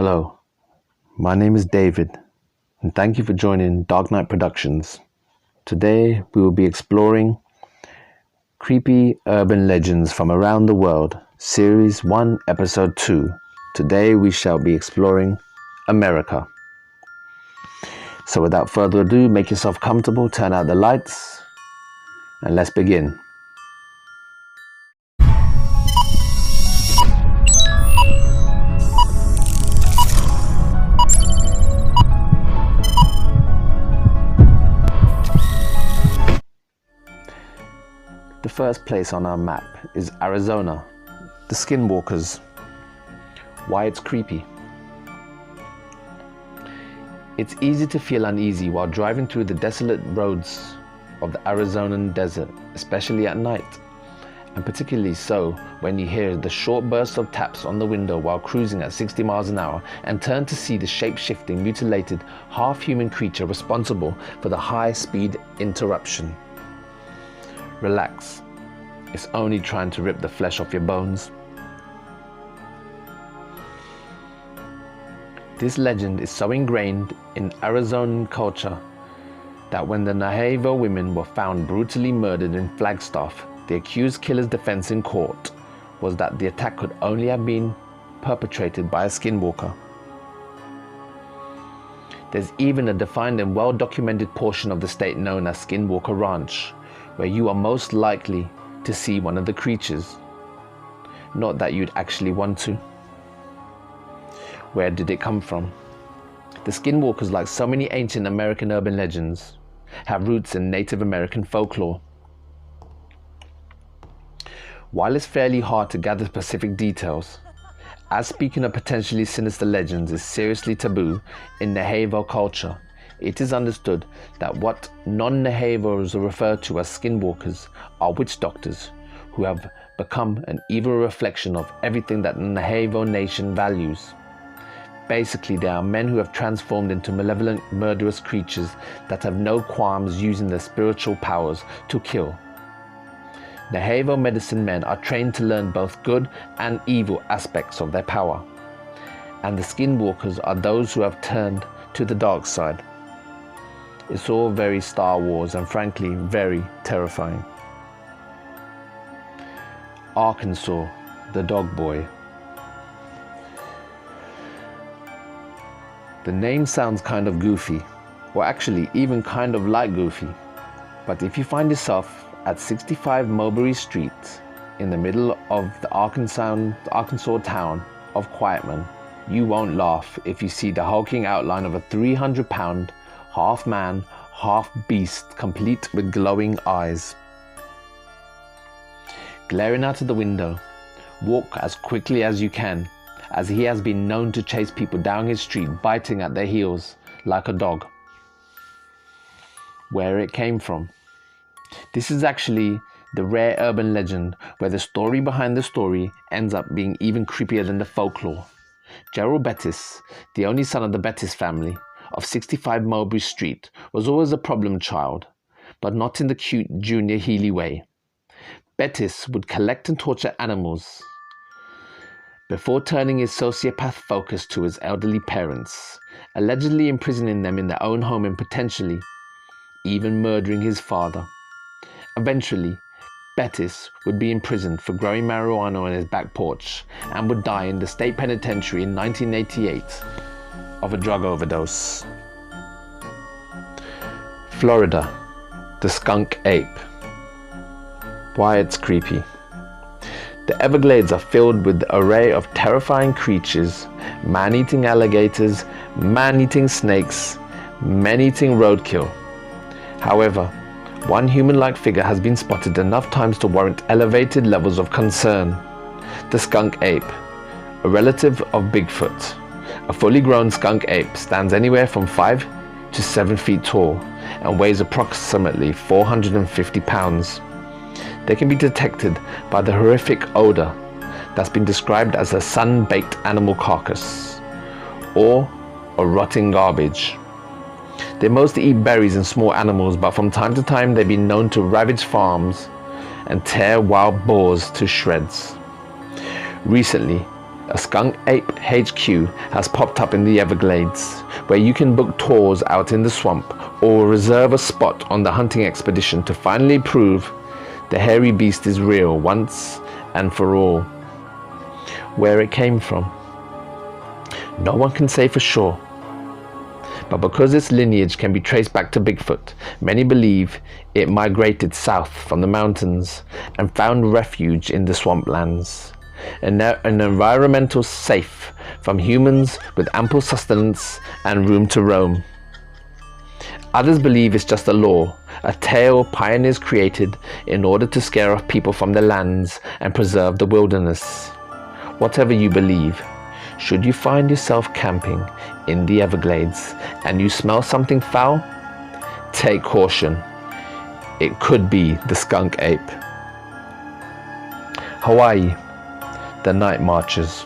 Hello, my name is David, and thank you for joining Dark Knight Productions. Today we will be exploring creepy urban legends from around the world, Series 1, Episode 2. Today we shall be exploring America. So without further ado, make yourself comfortable, turn out the lights, and let's begin. The first place on our map is Arizona, the Skinwalkers. Why it's creepy. It's easy to feel uneasy while driving through the desolate roads of the Arizonan desert, especially at night, and particularly so when you hear the short bursts of taps on the window while cruising at 60 miles an hour and turn to see the shape-shifting, mutilated, half-human creature responsible for the high-speed interruption. Relax, it's only trying to rip the flesh off your bones. This legend is so ingrained in Arizonan culture that when the Navajo women were found brutally murdered in Flagstaff, the accused killer's defense in court was that the attack could only have been perpetrated by a skinwalker. There's even a defined and well-documented portion of the state known as Skinwalker Ranch, where you are most likely to see one of the creatures. Not that you'd actually want to. Where did it come from? The Skinwalkers, like so many ancient American urban legends, have roots in Native American folklore. While it's fairly hard to gather specific details, as speaking of potentially sinister legends is seriously taboo in Navajo culture, it is understood that what non-Navajos refer to as skinwalkers are witch doctors who have become an evil reflection of everything that the Navajo nation values. Basically, they are men who have transformed into malevolent, murderous creatures that have no qualms using their spiritual powers to kill. Navajo medicine men are trained to learn both good and evil aspects of their power, and the skinwalkers are those who have turned to the dark side. It's all very Star Wars and frankly very terrifying. Arkansas, the dog boy. The name sounds kind of goofy, or actually even kind of like goofy, but if you find yourself at 65 Mulberry Street in the middle of the Arkansas town of Quietman, you won't laugh if you see the hulking outline of a 300-pound half man, half beast, complete with glowing eyes. Glaring out of the window, walk as quickly as you can, as he has been known to chase people down his street, biting at their heels like a dog. Where it came from. This is actually the rare urban legend where the story behind the story ends up being even creepier than the folklore. Gerald Bettis, the only son of the Bettis family, of 65 Mulberry Street, was always a problem child, but not in the cute Junior Healy way. Bettis would collect and torture animals before turning his sociopath focus to his elderly parents, allegedly imprisoning them in their own home and potentially even murdering his father. Eventually, Bettis would be imprisoned for growing marijuana on his back porch and would die in the state penitentiary in 1988. Of a drug overdose. Florida, the skunk ape. Why it's creepy. The Everglades are filled with an array of terrifying creatures, man-eating alligators, man-eating snakes, man-eating roadkill. However, one human-like figure has been spotted enough times to warrant elevated levels of concern. The skunk ape, a relative of Bigfoot. A fully grown skunk ape stands anywhere from 5 to 7 feet tall and weighs approximately 450 pounds. They can be detected by the horrific odor that's been described as a sun-baked animal carcass or a rotting garbage. They mostly eat berries and small animals, but from time to time they've been known to ravage farms and tear wild boars to shreds. Recently, A skunk ape HQ has popped up in the Everglades, where you can book tours out in the swamp or reserve a spot on the hunting expedition to finally prove the hairy beast is real once and for all. Where it came from, no one can say for sure. But because its lineage can be traced back to Bigfoot, many believe it migrated south from the mountains and found refuge in the swamplands, an environmental safe from humans with ample sustenance and room to roam. Others believe it's just a lore, a tale pioneers created in order to scare off people from their lands and preserve the wilderness. Whatever you believe, should you find yourself camping in the Everglades and you smell something foul, take caution. It could be the skunk ape. Hawaii, the night marches.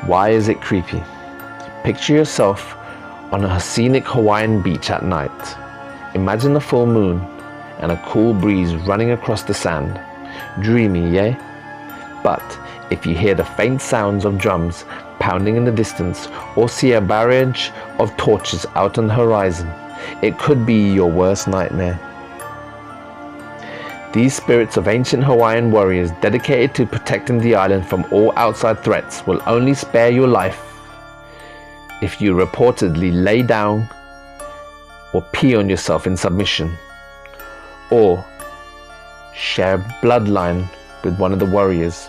Why is it creepy? Picture yourself on a scenic Hawaiian beach at night. Imagine a full moon and a cool breeze running across the sand. Dreamy, yay? But if you hear the faint sounds of drums pounding in the distance or see a barrage of torches out on the horizon, it could be your worst nightmare. These spirits of ancient Hawaiian warriors dedicated to protecting the island from all outside threats will only spare your life if you reportedly lay down or pee on yourself in submission, or share a bloodline with one of the warriors.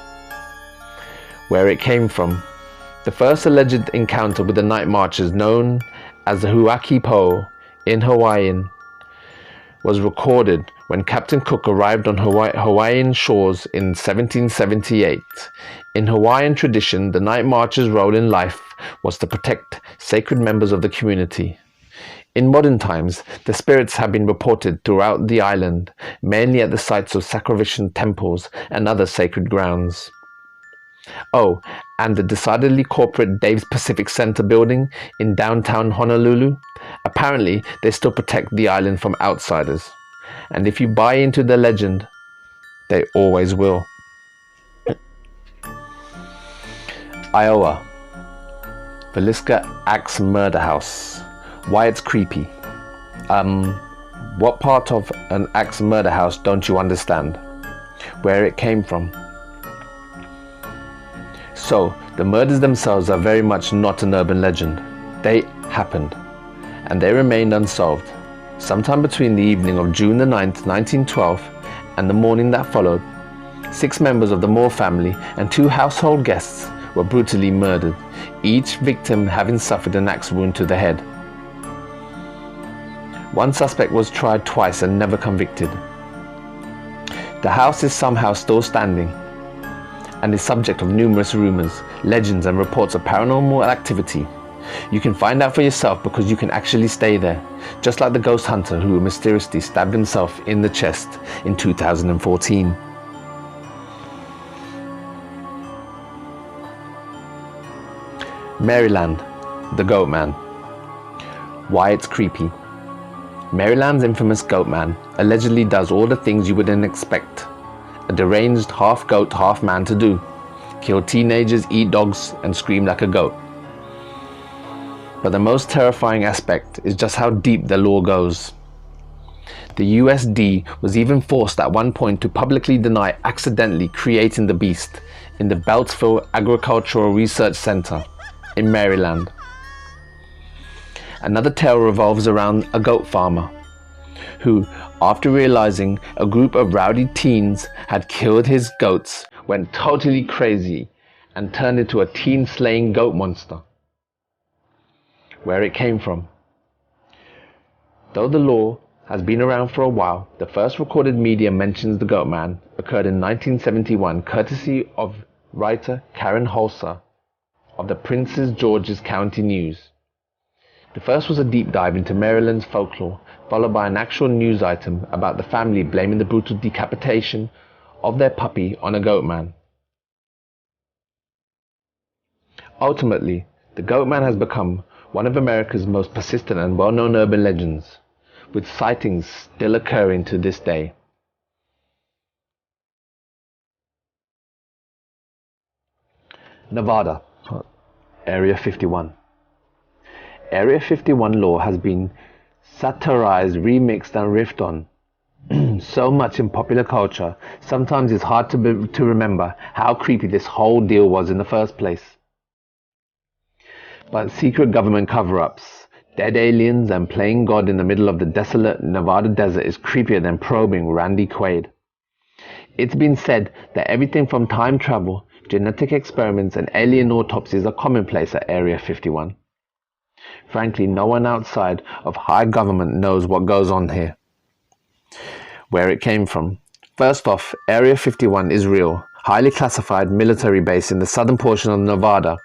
Where it came from, the first alleged encounter with the night marchers, known as the Huaki Po in Hawaiian, was recorded when Captain Cook arrived on Hawaiian shores in 1778. In Hawaiian tradition, the night marchers' role in life was to protect sacred members of the community. In modern times, the spirits have been reported throughout the island, mainly at the sites of sacrificial temples and other sacred grounds. Oh, and the decidedly corporate Dave's Pacific Center building in downtown Honolulu? Apparently, they still protect the island from outsiders. And if you buy into the legend, they always will. Iowa, Villisca Axe Murder House. Why it's creepy. What part of an axe murder house don't you understand? Where it came from. So, the murders themselves are very much not an urban legend. They happened, and they remained unsolved. Sometime between the evening of June the 9th, 1912, and the morning that followed, 6 members of the Moore family and 2 household guests were brutally murdered, each victim having suffered an axe wound to the head. One suspect was tried twice and never convicted. The house is somehow still standing and is subject of numerous rumors, legends and reports of paranormal activity. You can find out for yourself because you can actually stay there, just like the ghost hunter who mysteriously stabbed himself in the chest in 2014. Maryland, the Goat Man. Why it's creepy. Maryland's infamous Goat Man allegedly does all the things you wouldn't expect a deranged half goat, half man to do: kill teenagers, eat dogs, and scream like a goat. But the most terrifying aspect is just how deep the lore goes. The USD was even forced at one point to publicly deny accidentally creating the beast in the Beltsville Agricultural Research Center in Maryland. Another tale revolves around a goat farmer who, after realizing a group of rowdy teens had killed his goats, went totally crazy and turned into a teen-slaying goat monster. Where it came from. Though the lore has been around for a while, the first recorded media mentions the Goat Man occurred in 1971, courtesy of writer Karen Holzer of the Prince George's County News. The first was a deep dive into Maryland's folklore, followed by an actual news item about the family blaming the brutal decapitation of their puppy on a goat man. Ultimately, the Goat Man has become one of America's most persistent and well-known urban legends, with sightings still occurring to this day. Nevada, Area 51. Area 51 lore has been satirized, remixed and riffed on so much in popular culture, sometimes it's hard to remember how creepy this whole deal was in the first place. But secret government cover-ups, dead aliens and playing God in the middle of the desolate Nevada desert is creepier than probing Randy Quaid. It's been said that everything from time travel, genetic experiments and alien autopsies are commonplace at Area 51. Frankly, no one outside of high government knows what goes on here, where it came from. First off, Area 51 is real, highly classified military base in the southern portion of Nevada.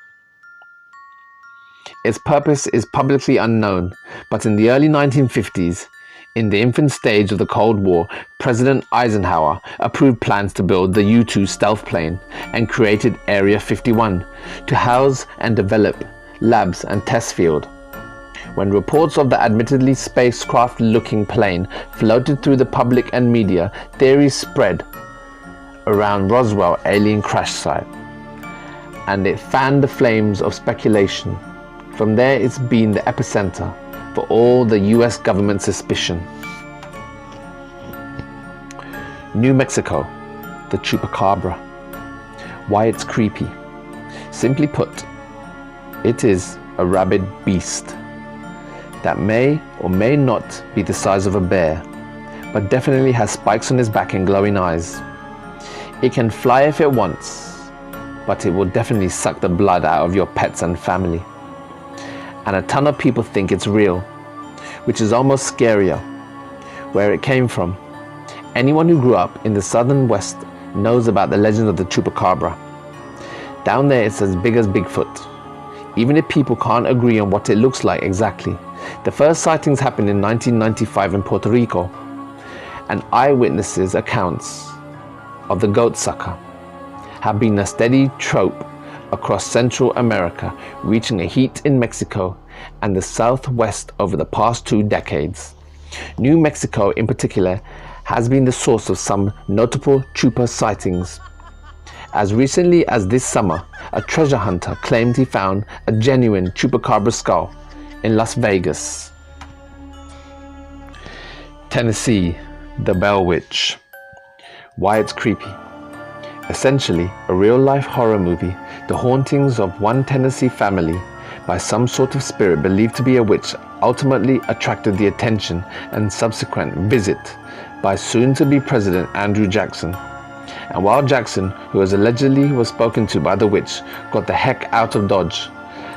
Its purpose is publicly unknown, but in the early 1950s, in the infant stage of the Cold War, President Eisenhower approved plans to build the U-2 stealth plane and created Area 51 to house and develop labs and test field. When reports of the admittedly spacecraft-looking plane floated through the public and media, theories spread around Roswell alien crash site, and it fanned the flames of speculation. From there, it's been the epicenter for all the US government suspicion. New Mexico, the Chupacabra. Why it's creepy. Simply put, it is a rabid beast that may or may not be the size of a bear, but definitely has spikes on his back and glowing eyes. It can fly if it wants, but it will definitely suck the blood out of your pets and family. And a ton of people think it's real, which is almost scarier. Where it came from. Anyone who grew up in the southern west knows about the legend of the Chupacabra. Down there it's as big as Bigfoot, even if people can't agree on what it looks like exactly. The first sightings happened in 1995 in Puerto Rico, and eyewitnesses' accounts of the goat sucker have been a steady trope across Central America, reaching a heat in Mexico and the Southwest over the past 2 decades. New Mexico in particular has been the source of some notable Chupa sightings. As recently as this summer, a treasure hunter claimed he found a genuine Chupacabra skull in Las Vegas. Tennessee, the Bell Witch. Why it's creepy. Essentially, a real-life horror movie, the hauntings of one Tennessee family by some sort of spirit believed to be a witch ultimately attracted the attention and subsequent visit by soon-to-be President Andrew Jackson. And while Jackson, who allegedly was spoken to by the witch, got the heck out of Dodge,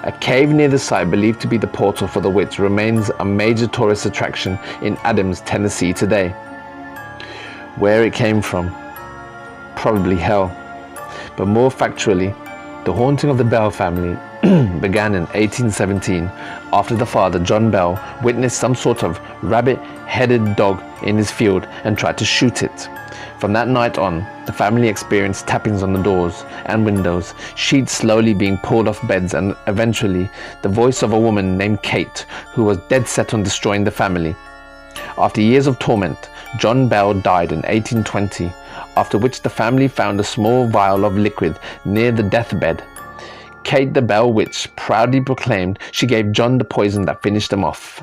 a cave near the site believed to be the portal for the witch remains a major tourist attraction in Adams, Tennessee today. Where it came from? Probably hell. But more factually, the haunting of the Bell family began in 1817 after the father, John Bell, witnessed some sort of rabbit-headed dog in his field and tried to shoot it. From that night on, the family experienced tappings on the doors and windows, sheets slowly being pulled off beds, and eventually the voice of a woman named Kate, who was dead set on destroying the family. After years of torment, John Bell died in 1820, after which the family found a small vial of liquid near the deathbed. Kate the Bell Witch proudly proclaimed she gave John the poison that finished him off.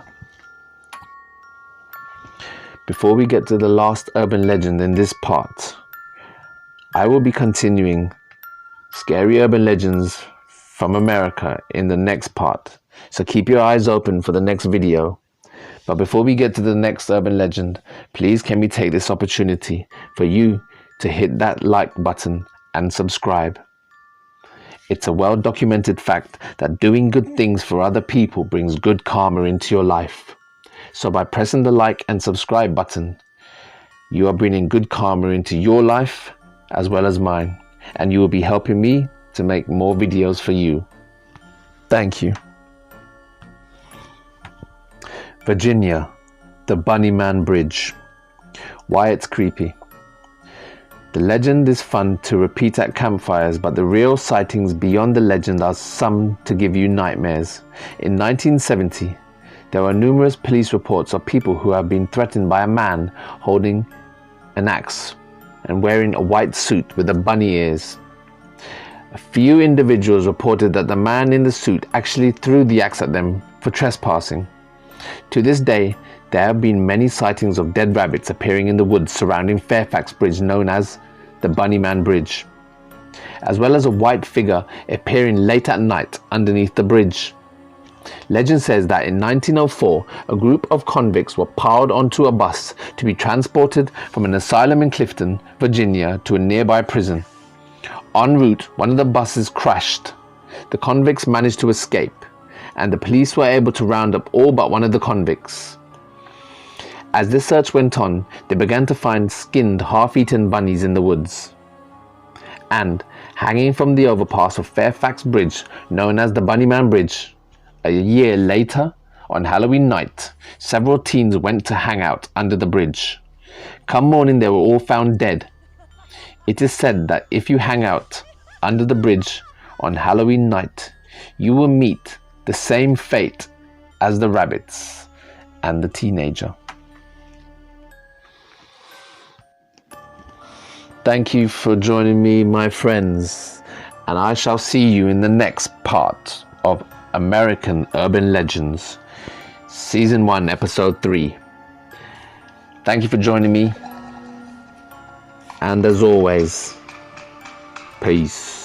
Before we get to the last urban legend in this part, I will be continuing scary urban legends from America in the next part, so keep your eyes open for the next video. But before we get to the next urban legend, please can we take this opportunity for you to hit that like button and subscribe. It's a well-documented fact that doing good things for other people brings good karma into your life. So by pressing the like and subscribe button, you are bringing good karma into your life as well as mine, and you will be helping me to make more videos for you. Thank you. Virginia, the Bunnyman Bridge. Why it's creepy. The legend is fun to repeat at campfires, but the real sightings beyond the legend are some to give you nightmares. In 1970, there were numerous police reports of people who have been threatened by a man holding an axe and wearing a white suit with the bunny ears. A few individuals reported that the man in the suit actually threw the axe at them for trespassing. To this day, there have been many sightings of dead rabbits appearing in the woods surrounding Fairfax Bridge, known as the Bunnyman Bridge, as well as a white figure appearing late at night underneath the bridge. Legend says that in 1904, a group of convicts were piled onto a bus to be transported from an asylum in Clifton, Virginia, to a nearby prison. En route, one of the buses crashed. The convicts managed to escape, and the police were able to round up all but one of the convicts. As this search went on, they began to find skinned, half-eaten bunnies in the woods. And hanging from the overpass of Fairfax Bridge, known as the Bunnyman Bridge, a year later, on Halloween night, several teens went to hang out under the bridge. Come morning, they were all found dead. It is said that if you hang out under the bridge on Halloween night, you will meet the same fate as the rabbits and the teenager. Thank you for joining me, my friends, and I shall see you in the next part of American Urban Legends, Season 1, Episode 3. Thank you for joining me, and as always, peace.